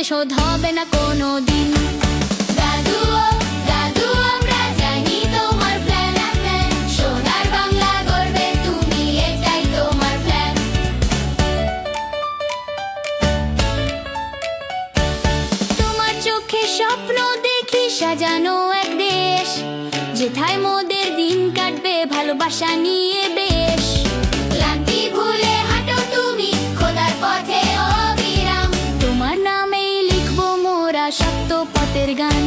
শোধ হবে না কোনো দিন। দাদু ও দাদু, আমরা জানি তোমার প্ল্যান আছে, সোনার বাংলা গড়বে তুমি, এটাই তোমার প্ল্যান। তোমার চোখে স্বপ্ন দেখি সাজানো এক দেশ, যেথায় মোদের দিন কাটবে ভালোবাসা নিয়ে বেশ। ক্লান্তি ভুলে হাঁটো তুমি খোদার পথে অবিরাম, তোমার নামেই লিখবো মোরা সত্য পথের গান।